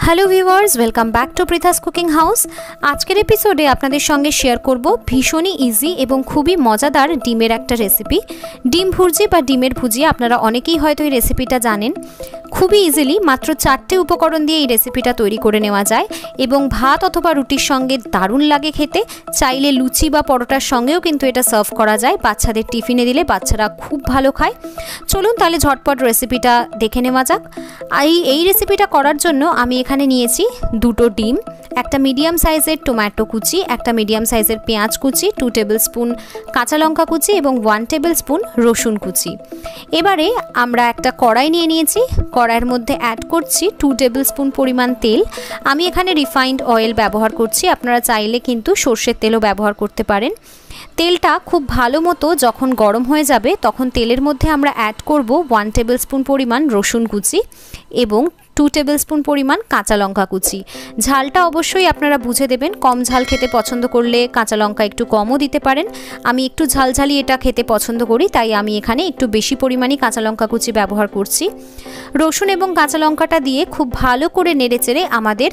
Hello viewers, welcome back to Pritha's cooking house. আজকের এপিসোডে আপনাদের সঙ্গে শেয়ার করব ভীষণই ইজি এবং খুবই মজাদার ডিমের একটা রেসিপি। ডিম ভুর্জি বা ডিমের ভুজিয়া, আপনারা অনেকেই হয়তো এই রেসিপিটা জানেন। খুবই ইজিলি মাত্র 4টে উপকরণ দিয়ে এই রেসিপিটা তৈরি করে নেওয়া যায় এবং ভাত অথবা রুটির সঙ্গে দারুণ লাগে খেতে। চাইলে লুচি বা পরোটার সঙ্গেও কিন্তু এটা সার্ভ করা যায়। বাচ্চাদের টিফিনে দিলে বাচ্চারা খুব ভালো খায়। চলুন তাহলে ঝটপট রেসিপিটা দেখে নেওয়া যাক। এই রেসিপিটা করার জন্য আমি এখানে নিয়েছি 2টো ডিম, একটা মিডিয়াম সাইজের টমেটো কুচি, একটা মিডিয়াম সাইজের পেঁয়াজ কুচি, 2 টেবিল স্পুন কাঁচা লঙ্কা কুচি এবং 1 টেবিল স্পুন রসুন কুচি। এবারে আমরা একটা কড়াই নিয়ে নিয়েছি। কড়াইয়ের মধ্যে অ্যাড করছি 2 টেবিল স্পুন পরিমাণ তেল। আমি এখানে রিফাইন্ড অয়েল ব্যবহার করছি, আপনারা চাইলে কিন্তু সর্ষের তেলও ব্যবহার করতে পারেন। তেলটা খুব ভালো মতো যখন গরম হয়ে যাবে তখন তেলের মধ্যে আমরা অ্যাড করব 1 টেবিল স্পুন পরিমাণ রসুন কুচি এবং 2 টেবিল স্পুন পরিমাণ কাঁচা লঙ্কা কুচি। ঝালটা অবশ্যই আপনারা বুঝে দেবেন, কম ঝাল খেতে পছন্দ করলে কাঁচা লঙ্কা একটু কমও দিতে পারেন। আমি একটু ঝালঝালি এটা খেতে পছন্দ করি, তাই আমি এখানে একটু বেশি পরিমাণই কাঁচা লঙ্কা কুচি ব্যবহার করছি। রসুন এবং কাঁচা লঙ্কাটা দিয়ে খুব ভালো করে নেড়েচেড়ে আমাদের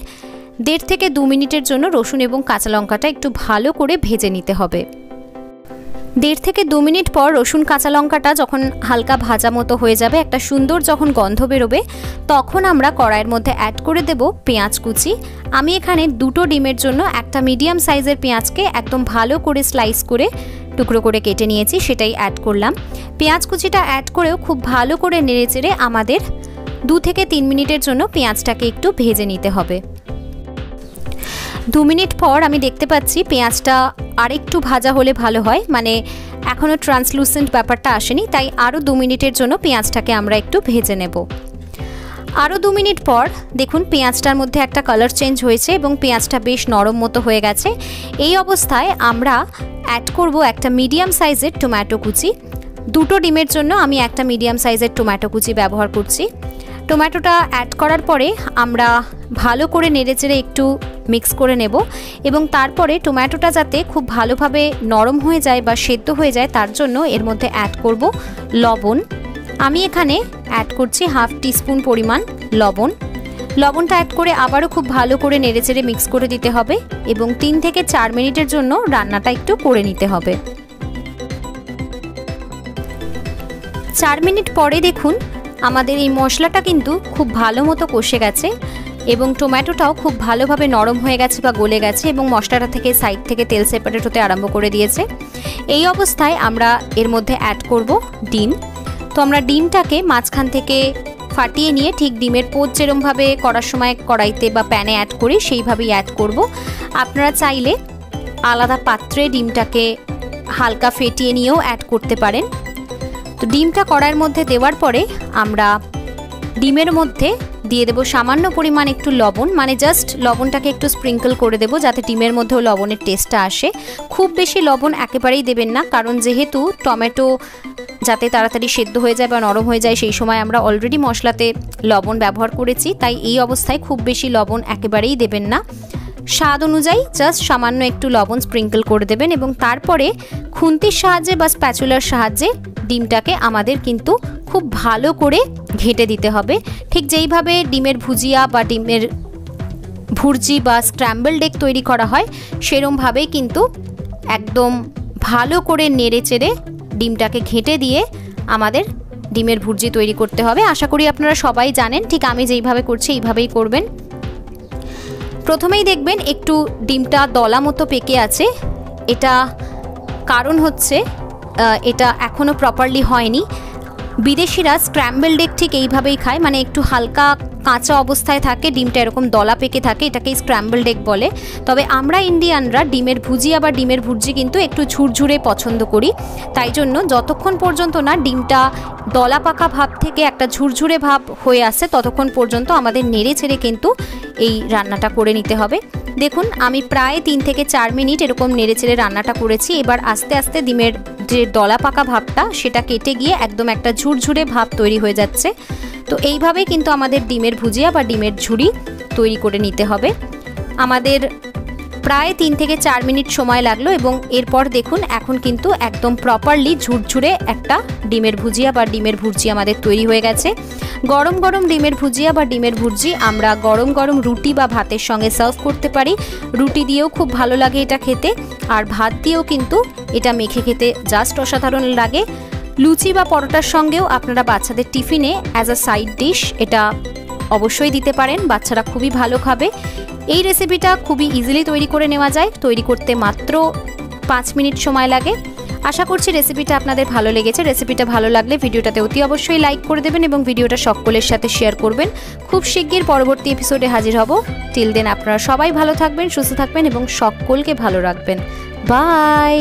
1.5 থেকে 2 মিনিটের জন্য রসুন এবং কাঁচা লঙ্কাটা একটু ভালো করে ভেজে নিতে হবে। 1.5 থেকে 2 মিনিট পর রসুন কাঁচা লঙ্কাটা যখন হালকা ভাজা মতো হয়ে যাবে, একটা সুন্দর যখন গন্ধ বেরোবে, তখন আমরা কড়াইয়ের মধ্যে অ্যাড করে দেব পেঁয়াজ কুচি। আমি এখানে 2টো ডিমের জন্য একটা মিডিয়াম সাইজের পেঁয়াজকে একদম ভালো করে স্লাইস করে টুকরো করে কেটে নিয়েছি, সেটাই অ্যাড করলাম। পেঁয়াজ কুচিটা অ্যাড করেও খুব ভালো করে নেড়েচেড়ে আমাদের 2 থেকে 3 মিনিটের জন্য পেঁয়াজটাকে একটু ভেজে নিতে হবে। 2 মিনিট পর আমি দেখতে পাচ্ছি পেঁয়াজটা আরেকটু ভাজা হলে ভালো হয়, মানে এখনও ট্রান্সলুসেন্ট ব্যাপারটা আসেনি, তাই আরও 2 মিনিটের জন্য পেঁয়াজটাকে আমরা একটু ভেজে নেব। আরও 2 মিনিট পর দেখুন পেঁয়াজটার মধ্যে একটা কালার চেঞ্জ হয়েছে এবং পেঁয়াজটা বেশ নরম মতো হয়ে গেছে। এই অবস্থায় আমরা অ্যাড করব একটা মিডিয়াম সাইজের টমেটো কুচি। 2টো ডিমের জন্য আমি একটা মিডিয়াম সাইজের টমেটো কুচি ব্যবহার করছি। টমেটোটা অ্যাড করার পরে আমরা ভালো করে নেড়েচেড়ে একটু মিক্স করে নেব এবং তারপরে টমেটোটা যাতে খুব ভালোভাবে নরম হয়ে যায় বা সেদ্ধ হয়ে যায় তার জন্য এর মধ্যে অ্যাড করব লবণ। আমি এখানে অ্যাড করছি 1/2 টিস্পুন পরিমাণ লবণ। লবণটা অ্যাড করে আবারও খুব ভালো করে নেড়েচেড়ে মিক্স করে দিতে হবে এবং 3 থেকে 4 মিনিটের জন্য রান্নাটা একটু করে নিতে হবে। 4 মিনিট পরে দেখুন আমাদের এই মশলাটা কিন্তু খুব ভালো মতো কষে গেছে এবং টমেটোটাও খুব ভালোভাবে নরম হয়ে গেছে বা গলে গেছে এবং মশলাটা থেকে সাইড থেকে তেল সেপারেট হতে আরম্ভ করে দিয়েছে। এই অবস্থায় আমরা এর মধ্যে অ্যাড করব ডিম। তো আমরা ডিমটাকে মাঝখান থেকে ফাটিয়ে নিয়ে ঠিক ডিমের পোচ যেরমভাবে করার সময় কড়াইতে বা প্যানে অ্যাড করি সেইভাবেই অ্যাড করব। আপনারা চাইলে আলাদা পাত্রে ডিমটাকে হালকা ফেটিয়ে নিয়েও অ্যাড করতে পারেন। তো ডিমটা কড়াইয়ের মধ্যে দেওয়ার পরে আমরা ডিমের মধ্যে দিয়ে দেবো সামান্য পরিমাণ একটু লবণ, মানে জাস্ট লবণটাকে একটু স্প্রিঙ্কল করে দেবো যাতে ডিমের মধ্যেও লবণের টেস্টটা আসে। খুব বেশি লবণ একেবারেই দেবেন না, কারণ যেহেতু টমেটো যাতে তাড়াতাড়ি সেদ্ধ হয়ে যায় বা নরম হয়ে যায়, সেই সময় আমরা অলরেডি মশলাতে লবণ ব্যবহার করেছি, তাই এই অবস্থায় খুব বেশি লবণ একেবারেই দেবেন না। স্বাদ অনুযায়ী জাস্ট সামান্য একটু লবণ স্প্রিঙ্কল করে দেবেন এবং তারপরে খুন্তির সাহায্যে বা স্প্যাচুলার সাহায্যে ডিমটাকে আমাদের কিন্তু খুব ভালো করে ঘেঁটে দিতে হবে। ঠিক যেইভাবে ডিমের ভুজিয়া বা ডিমের ভুর্জি বা স্ক্র্যাম্বলড এগ তৈরি করা হয় সেরমভাবেই কিন্তু একদম ভালো করে নেড়েচেড়ে ডিমটাকে ঘেঁটে দিয়ে আমাদের ডিমের ভুর্জি তৈরি করতে হবে। আশা করি আপনারা সবাই জানেন, ঠিক আমি যেইভাবে করছি এইভাবেই করবেন। প্রথমেই দেখবেন একটু ডিমটা দলা মতো পেকে আছে, এটা কারণ হচ্ছে এটা এখনও প্রপারলি হয়নি। বিদেশিরা স্ক্র্যাম্বলড এগ ঠিক এইভাবেই খায়, মানে একটু হালকা কাঁচা অবস্থায় থাকে, ডিমটা এরকম দলা পেকে থাকে, এটাকেই স্ক্র্যাম্বলড এগ বলে। তবে আমরা ইন্ডিয়ানরা ডিমের ভুজিয়া বা ডিমের ভুর্জি কিন্তু একটু ঝুরঝুরে পছন্দ করি, তাই জন্য যতক্ষণ পর্যন্ত না ডিমটা দলা পাকা ভাব থেকে একটা ঝুরঝুরে ভাব হয়ে আসে ততক্ষণ পর্যন্ত আমাদের নেড়ে ছেড়ে কিন্তু এই রান্নাটা করে নিতে হবে। দেখুন আমি প্রায় 3 থেকে 4 মিনিট এরকম নেড়ে চেড়ে রান্নাটা করেছি। এবার আস্তে আস্তে ডিমের যে দলা পাকা ভাবটা সেটা কেটে গিয়ে একদম একটা ঝুরঝুরে ভাব তৈরি হয়ে যাচ্ছে। তো এইভাবেই কিন্তু আমাদের ডিমের ভুজিয়া বা ডিমের ঝুড়ি তৈরি করে নিতে হবে। আমাদের প্রায় 3 থেকে 4 মিনিট সময় লাগলো এবং এরপর দেখুন এখন কিন্তু একদম প্রপারলি ঝুরঝুরে একটা ডিমের ভুজিয়া বা ডিমের ভুর্জি আমাদের তৈরি হয়ে গেছে। গরম গরম ডিমের ভুজিয়া বা ডিমের ভুর্জি আমরা গরম গরম রুটি বা ভাতের সঙ্গে সার্ভ করতে পারি। রুটি দিয়েও খুব ভালো লাগে এটা খেতে, আর ভাত দিয়েও কিন্তু এটা মেখে খেতে জাস্ট অসাধারণ লাগে। লুচি বা পরোটার সঙ্গেও আপনারা বাচ্চাদের টিফিনে অ্যাজ আ সাইড ডিশ এটা অবশ্যই দিতে পারেন, বাচ্চারা খুবই ভালো খাবে। এই রেসিপিটা খুবই ইজিলি তৈরি করে নেওয়া যায়, তৈরি করতে মাত্র 5 মিনিট সময় লাগে। আশা করছি রেসিপিটা আপনাদের ভালো লেগেছে। রেসিপিটা ভালো লাগলে ভিডিওটাতে অতি অবশ্যই লাইক করে দেবেন এবং ভিডিওটা সকলের সাথে শেয়ার করবেন। খুব শিগগির পরবর্তী এপিসোডে হাজির হব। টিল দেন আপনারা সবাই ভালো থাকবেন, সুস্থ থাকবেন এবং সকলকে ভালো রাখবেন। বাই।